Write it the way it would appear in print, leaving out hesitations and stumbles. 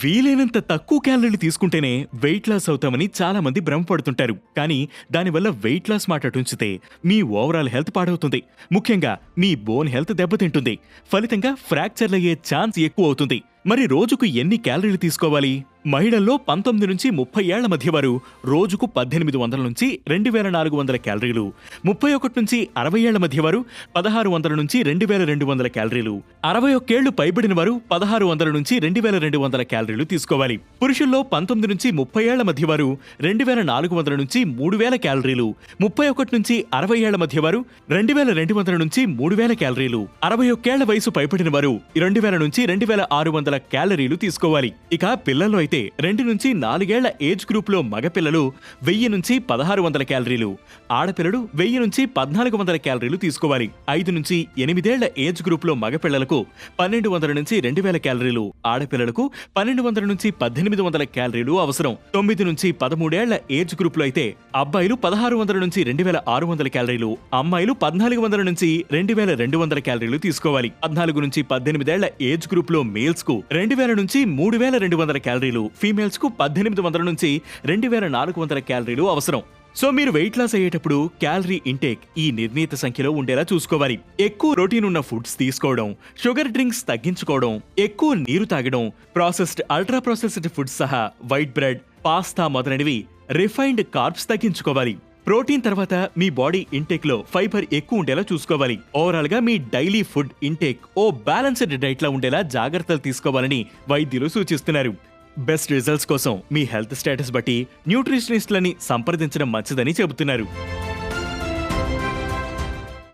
వీలైనంత తక్కువ క్యాలరీలు తీసుకుంటేనే వెయిట్ లాస్ అవుతామని చాలా మంది భ్రమపడుతుంటారు. కానీ దానివల్ల వెయిట్ లాస్ మాట అటుంచితే మీ ఓవరాల్ హెల్త్ పాడవుతుంది. ముఖ్యంగా మీ బోన్ హెల్త్ దెబ్బతింటుంది. ఫలితంగా ఫ్రాక్చర్లయ్యే ఛాన్స్ ఎక్కువ అవుతుంది. మరి రోజుకు ఎన్ని క్యాలరీలు తీసుకోవాలి? మహిళల్లో 19 నుంచి 30 ఏళ్ల మధ్య వారు రోజుకు 1800 నుంచి 2400 క్యాలరీలు, 31 నుంచి 60 ఏళ్ల మధ్య వారు 1600 నుంచి 2200 క్యాలరీలు, 61 ఏళ్లు పైబడిన వారు 1600 నుంచి 2200 క్యాలరీలు తీసుకోవాలి. పురుషుల్లో 19 నుంచి 30 ఏళ్ల మధ్య వారు 2400 నుంచి 3000 క్యాలరీలు, 31 నుంచి 60 ఏళ్ల మధ్య వారు 2200 నుంచి 3000 క్యాలరీలు, 61 ఏళ్ల వయసు పైబడిన వారు 2000 నుంచి 2600 క్యాలరీలు తీసుకోవాలి. ఇక పిల్లల్లో అయితే 2 నుంచి 4 ఏళ్ల ఏజ్ గ్రూప్ లో మగపిల్లలు 1000 నుంచి 1600 క్యాలరీలు, ఆడపిల్లలు 1000 నుంచి 1400 క్యాలరీలు తీసుకోవాలి. 5 నుంచి 8 ఏళ్ల ఏజ్ గ్రూప్ లో మగపిల్లలకు 1200 నుంచి 2000 క్యాలరీలు, ఆడపిల్లలకు 1200 నుంచి 1800 క్యాలరీలు అవసరం. 9 నుంచి 13 ఏళ్ల ఏజ్ గ్రూప్ లో అయితే అబ్బాయిలు 1600 నుంచి 2600 క్యాలరీలు, అమ్మాయిలు 1400 నుంచి 2200 క్యాలరీలు తీసుకోవాలి. 14 నుంచి 18 ఏళ్ల ఏజ్ గ్రూప్ లో మేల్స్ కు 2000 నుంచి 3200 క్యాలరీలు, ఫీమేల్స్ కు 1800 నుంచి 2400 క్యాలరీలు అవసరం. సో మీరు వెయిట్ లాస్ అయ్యేటప్పుడు క్యాలరీ ఇంటేక్ ఈ నిర్ణీత సంఖ్యలో ఉండేలా చూసుకోవాలి. ఎక్కువ ప్రోటీన్ ఉన్న ఫుడ్స్ తీసుకోవడం, షుగర్ డ్రింక్స్ తగ్గించుకోవడం, ఎక్కువ నీరు తాగడం, ప్రాసెస్డ్ అల్ట్రా ప్రాసెస్డ్ ఫుడ్స్ సహా వైట్ బ్రెడ్, పాస్తా మొదలైనవి, రిఫైన్డ్ కార్బ్స్ తగ్గించుకోవాలి. ప్రోటీన్ తర్వాత మీ బాడీ ఇంటేక్ లో ఫైబర్ ఎక్కువ ఉండేలా చూసుకోవాలి. ఓవరాల్ గా మీ డైలీ ఫుడ్ ఇంటేక్ ఓ బ్యాలెన్స్డ్ డైట్ లా ఉండేలా జాగ్రత్తలు తీసుకోవాలని వైద్యులు సూచిస్తున్నారు. బెస్ట్ రిజల్ట్స్ కోసం మీ హెల్త్ స్టేటస్ బట్టి న్యూట్రిషనిస్టులని సంప్రదించడం మంచిదని చెబుతున్నారు.